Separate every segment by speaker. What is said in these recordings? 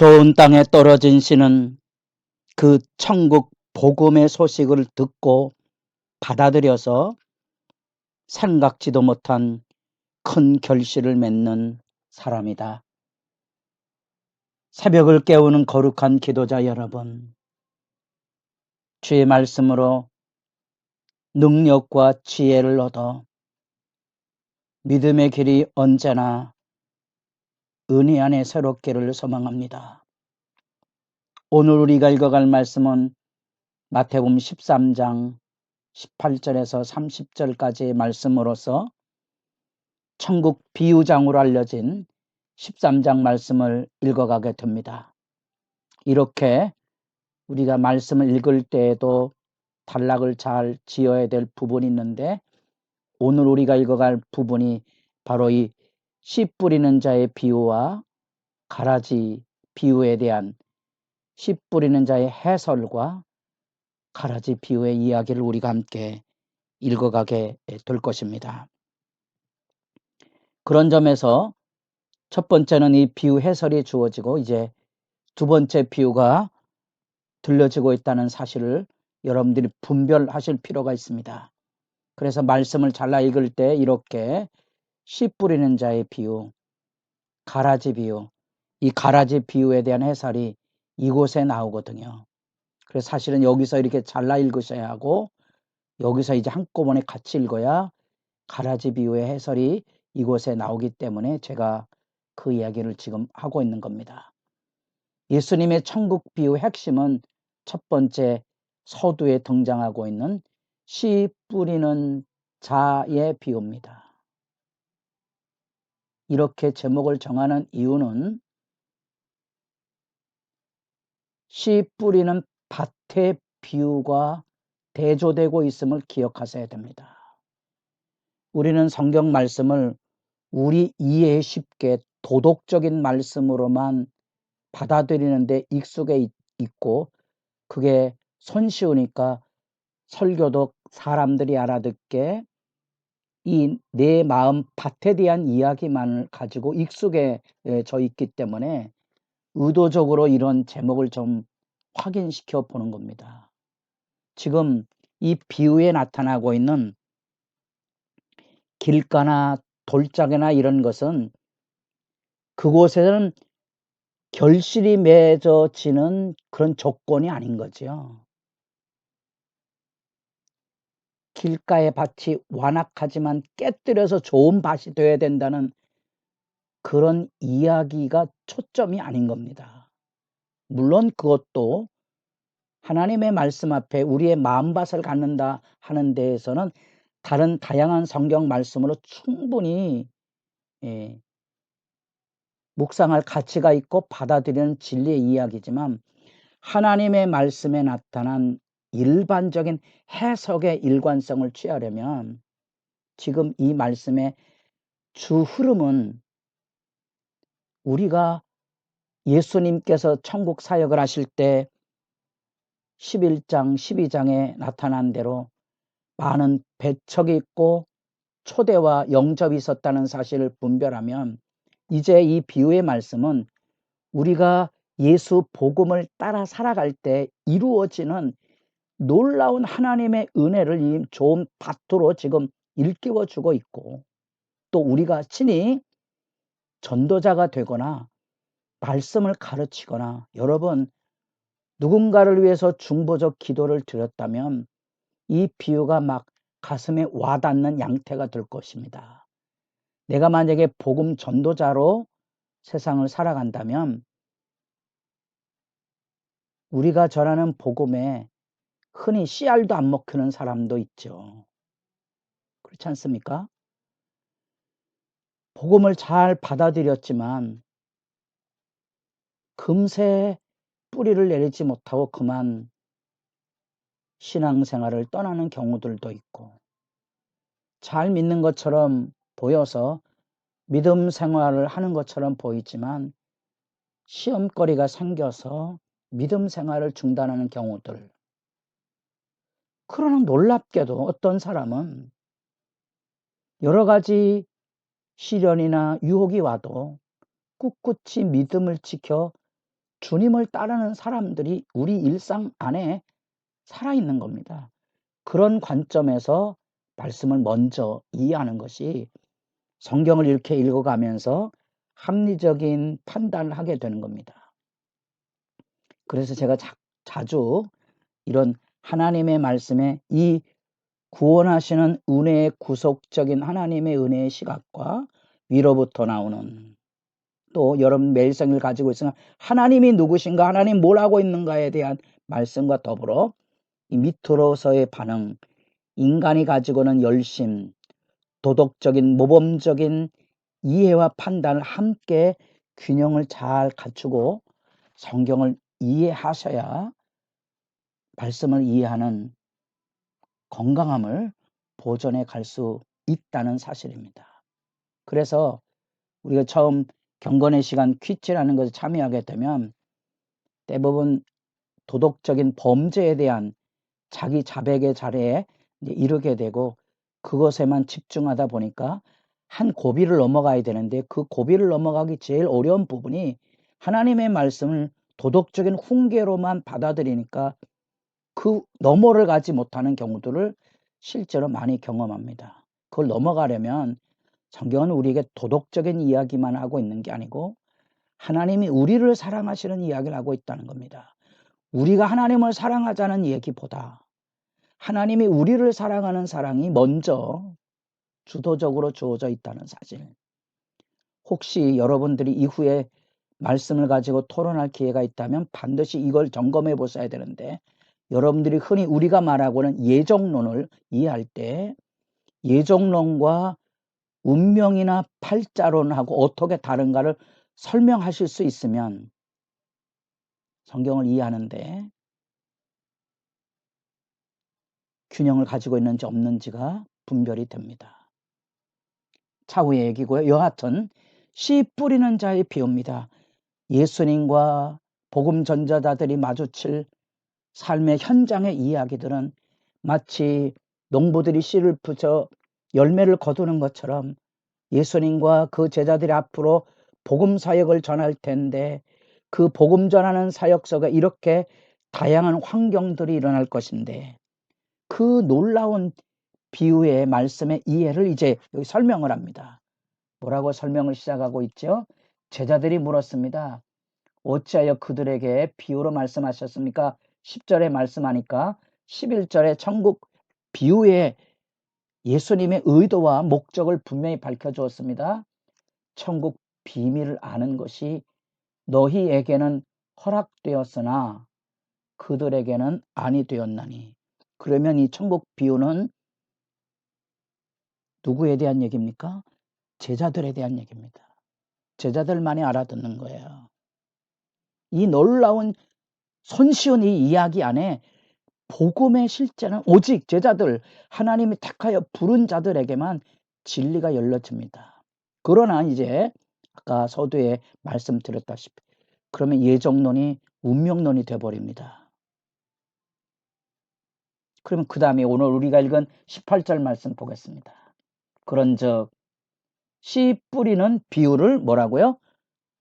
Speaker 1: 좋은 땅에 떨어진 씨는 그 천국 복음의 소식을 듣고 받아들여서 생각지도 못한 큰 결실을 맺는 사람이다. 새벽을 깨우는 거룩한 기도자 여러분, 주의 말씀으로 능력과 지혜를 얻어 믿음의 길이 언제나 은혜 안에 새롭기를 소망합니다. 오늘 우리가 읽어갈 말씀은 마태복음 13장 18절에서 30절까지의 말씀으로서 천국 비유장으로 알려진 13장 말씀을 읽어가게 됩니다. 이렇게 우리가 말씀을 읽을 때에도 단락을 잘 지어야 될 부분이 있는데, 오늘 우리가 읽어갈 부분이 바로 이 씨 뿌리는 자의 비유와 가라지 비유에 대한 씨 뿌리는 자의 해설과 가라지 비유의 이야기를 우리가 함께 읽어가게 될 것입니다. 그런 점에서 첫 번째는 이 비유 해설이 주어지고, 이제 두 번째 비유가 들려지고 있다는 사실을 여러분들이 분별하실 필요가 있습니다. 그래서 말씀을 잘라 읽을 때 이렇게 씨 뿌리는 자의 비유, 가라지 비유, 이 가라지 비유에 대한 해설이 이곳에 나오거든요. 그래서 사실은 여기서 이렇게 잘라 읽으셔야 하고, 여기서 이제 한꺼번에 같이 읽어야 가라지 비유의 해설이 이곳에 나오기 때문에 제가 그 이야기를 지금 하고 있는 겁니다. 예수님의 천국 비유 핵심은 첫 번째 서두에 등장하고 있는 씨 뿌리는 자의 비유입니다. 이렇게 제목을 정하는 이유는 씨 뿌리는 밭의 비유가 대조되고 있음을 기억하셔야 됩니다. 우리는 성경 말씀을 우리 이해 쉽게 도덕적인 말씀으로만 받아들이는데 익숙해 있고, 그게 손쉬우니까 설교도 사람들이 알아듣게 이 내 마음 밭에 대한 이야기만을 가지고 익숙해져 있기 때문에 의도적으로 이런 제목을 좀 확인시켜 보는 겁니다. 지금 이 비유에 나타나고 있는 길가나 돌짝이나 이런 것은 그곳에는 결실이 맺어지는 그런 조건이 아닌 거죠. 길가의 밭이 완악하지만 깨뜨려서 좋은 밭이 되어야 된다는 그런 이야기가 초점이 아닌 겁니다. 물론 그것도 하나님의 말씀 앞에 우리의 마음밭을 갖는다 하는 데에서는 다른 다양한 성경 말씀으로 충분히 묵상할 가치가 있고 받아들이는 진리의 이야기지만, 하나님의 말씀에 나타난 일반적인 해석의 일관성을 취하려면 지금 이 말씀의 주 흐름은 우리가 예수님께서 천국 사역을 하실 때 11장 12장에 나타난 대로 많은 배척이 있고 초대와 영접이 있었다는 사실을 분별하면, 이제 이 비유의 말씀은 우리가 예수 복음을 따라 살아갈 때 이루어지는 놀라운 하나님의 은혜를 이 좋은 밭으로 지금 일깨워 주고 있고, 또 우리가 친히 전도자가 되거나 말씀을 가르치거나, 여러분 누군가를 위해서 중보적 기도를 드렸다면 이 비유가 막 가슴에 와닿는 양태가 될 것입니다. 내가 만약에 복음 전도자로 세상을 살아간다면 우리가 전하는 복음에 흔히 씨알도 안 먹히는 사람도 있죠. 그렇지 않습니까? 복음을 잘 받아들였지만 금세 뿌리를 내리지 못하고 그만 신앙생활을 떠나는 경우들도 있고, 잘 믿는 것처럼 보여서 믿음 생활을 하는 것처럼 보이지만 시험거리가 생겨서 믿음 생활을 중단하는 경우들. 그러나 놀랍게도 어떤 사람은 여러 가지 시련이나 유혹이 와도 꿋꿋이 믿음을 지켜 주님을 따르는 사람들이 우리 일상 안에 살아있는 겁니다. 그런 관점에서 말씀을 먼저 이해하는 것이 성경을 이렇게 읽어가면서 합리적인 판단을 하게 되는 겁니다. 그래서 제가 자주 이런 하나님의 말씀에 이 구원하시는 은혜의 구속적인 하나님의 은혜의 시각과 위로부터 나오는, 또 여러분 매일 생을 가지고 있으면 하나님이 누구신가, 하나님 뭘 하고 있는가에 대한 말씀과 더불어 이 밑으로서의 반응, 인간이 가지고는 열심, 도덕적인 모범적인 이해와 판단을 함께 균형을 잘 갖추고 성경을 이해하셔야 말씀을 이해하는 건강함을 보존해 갈 수 있다는 사실입니다. 그래서 우리가 처음 경건의 시간 퀴즈라는 것에 참여하게 되면 대부분 도덕적인 범죄에 대한 자기 자백의 자리에 이르게 되고 그것에만 집중하다 보니까 한 고비를 넘어가야 되는데 그 고비를 넘어가기 제일 어려운 부분이 하나님의 말씀을 도덕적인 훈계로만 받아들이니까 그 너머를 가지 못하는 경우들을 실제로 많이 경험합니다. 그걸 넘어가려면 성경은 우리에게 도덕적인 이야기만 하고 있는 게 아니고 하나님이 우리를 사랑하시는 이야기를 하고 있다는 겁니다. 우리가 하나님을 사랑하자는 얘기보다 하나님이 우리를 사랑하는 사랑이 먼저 주도적으로 주어져 있다는 사실. 혹시 여러분들이 이후에 말씀을 가지고 토론할 기회가 있다면 반드시 이걸 점검해 보셔야 되는데, 여러분들이 흔히 우리가 말하고는 예정론을 이해할 때 예정론과 운명이나 팔자론하고 어떻게 다른가를 설명하실 수 있으면 성경을 이해하는데 균형을 가지고 있는지 없는지가 분별이 됩니다. 차후의 얘기고요. 여하튼 씨 뿌리는 자의 비유입니다. 예수님과 복음 전자자들이 마주칠 삶의 현장의 이야기들은 마치 농부들이 씨를 뿌려 열매를 거두는 것처럼 예수님과 그 제자들이 앞으로 복음 사역을 전할 텐데 그 복음 전하는 사역 속에 이렇게 다양한 환경들이 일어날 것인데 그 놀라운 비유의 말씀의 이해를 이제 여기 설명을 합니다. 뭐라고 설명을 시작하고 있죠? 제자들이 물었습니다. 어찌하여 그들에게 비유로 말씀하셨습니까? 10절에 말씀하니까 11절에 천국 비유의 예수님의 의도와 목적을 분명히 밝혀주었습니다. 천국 비밀을 아는 것이 너희에게는 허락되었으나 그들에게는 아니 되었나니. 그러면 이 천국 비유는 누구에 대한 얘기입니까? 제자들에 대한 얘기입니다. 제자들만이 알아듣는 거예요. 이 놀라운 손쉬운 이 이야기 안에 복음의 실제는 오직 제자들, 하나님이 택하여 부른 자들에게만 진리가 열려집니다. 그러나 이제 아까 서두에 말씀드렸다시피 그러면 예정론이 운명론이 되어버립니다. 그러면 그 다음에 오늘 우리가 읽은 18절 말씀 보겠습니다. 그런즉 씨 뿌리는 비유를 뭐라고요?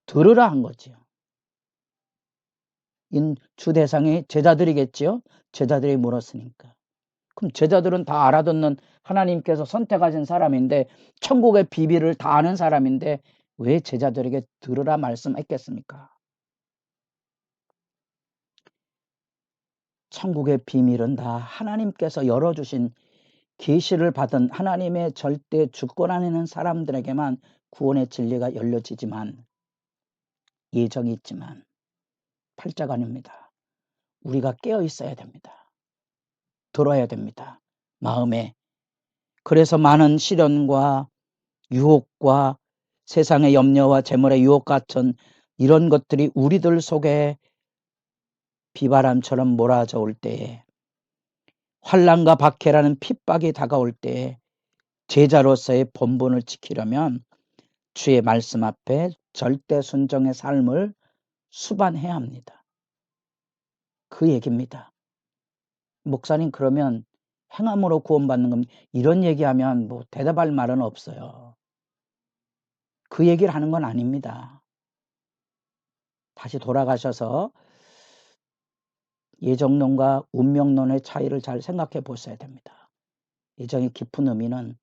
Speaker 1: 들으라 한 거지요. 주 대상이 제자들이겠지요. 제자들이 물었으니까. 그럼 제자들은 다 알아듣는 하나님께서 선택하신 사람인데 천국의 비밀을 다 아는 사람인데 왜 제자들에게 들으라 말씀했겠습니까? 천국의 비밀은 다 하나님께서 열어주신 계시를 받은 하나님의 절대 주권 안에 있는 사람들에게만 구원의 진리가 열려지지만 예정이 있지만 팔자가 아닙니다. 우리가 깨어 있어야 됩니다. 들어야 됩니다. 마음에. 그래서 많은 시련과 유혹과 세상의 염려와 재물의 유혹 같은 이런 것들이 우리들 속에 비바람처럼 몰아져 올 때에, 환난과 박해라는 핍박이 다가올 때에 제자로서의 본분을 지키려면 주의 말씀 앞에 절대 순종의 삶을 수반해야 합니다. 그 얘기입니다. 목사님, 그러면 행함으로 구원받는 겁니다. 이런 얘기하면 뭐 대답할 말은 없어요. 그 얘기를 하는 건 아닙니다. 다시 돌아가셔서 예정론과 운명론의 차이를 잘 생각해 보셔야 됩니다. 예정의 깊은 의미는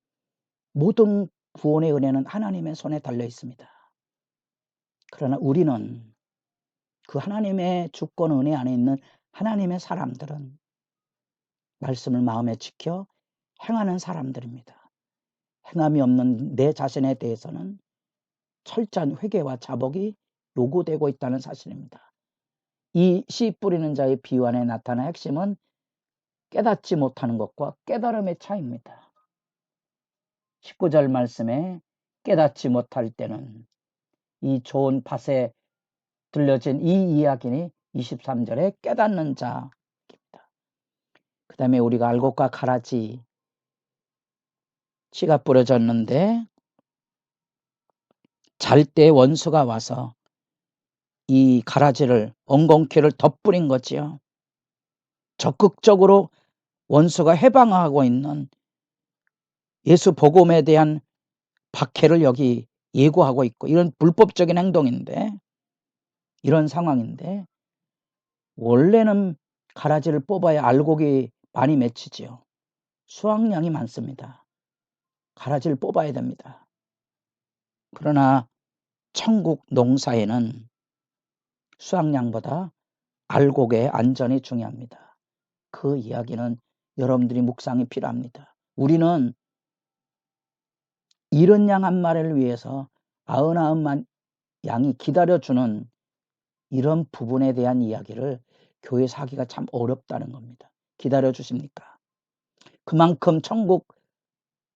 Speaker 1: 모든 구원의 은혜는 하나님의 손에 달려 있습니다. 그러나 우리는 그 하나님의 주권 은혜 안에 있는 하나님의 사람들은 말씀을 마음에 지켜 행하는 사람들입니다. 행함이 없는 내 자신에 대해서는 철저한 회개와 자복이 요구되고 있다는 사실입니다. 이 씨 뿌리는 자의 비유 안에 나타난 핵심은 깨닫지 못하는 것과 깨달음의 차이입니다. 19절 말씀에 깨닫지 못할 때는 이 좋은 밭에 들려진 이 이야기니 23절에 깨닫는 자입니다. 그 다음에 우리가 알곡과 가라지 씨가 뿌려졌는데 잘 때 원수가 와서 이 가라지를 엉겅퀴를 덧뿌린 거지요. 적극적으로 원수가 해방하고 있는 예수 복음에 대한 박해를 여기 예고하고 있고 이런 불법적인 행동인데 이런 상황인데 원래는 가라지를 뽑아야 알곡이 많이 맺히지요. 수확량이 많습니다. 가라지를 뽑아야 됩니다. 그러나 천국 농사에는 수확량보다 알곡의 안전이 중요합니다. 그 이야기는 여러분들이 묵상이 필요합니다. 우리는 잃은 양 한 마리를 위해서 99만 양이 기다려주는 이런 부분에 대한 이야기를 교회에서 하기가 참 어렵다는 겁니다. 기다려주십니까? 그만큼 천국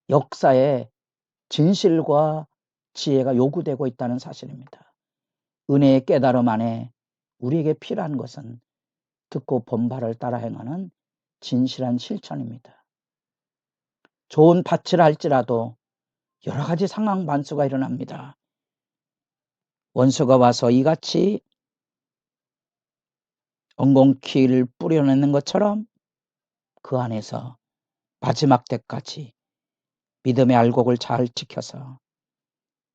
Speaker 1: 역사에 진실과 지혜가 요구되고 있다는 사실입니다. 은혜의 깨달음 안에 우리에게 필요한 것은 듣고 본바를 따라 행하는 진실한 실천입니다. 좋은 밭이라 할지라도 여러 가지 상황 반수가 일어납니다. 원수가 와서 이같이 엉겅퀴를 뿌려내는 것처럼 그 안에서 마지막 때까지 믿음의 알곡을 잘 지켜서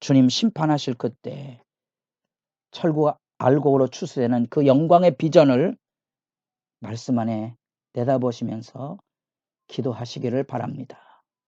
Speaker 1: 주님 심판하실 그때 철구 알곡으로 추수되는 그 영광의 비전을 말씀 안에 내다보시면서 기도하시기를 바랍니다.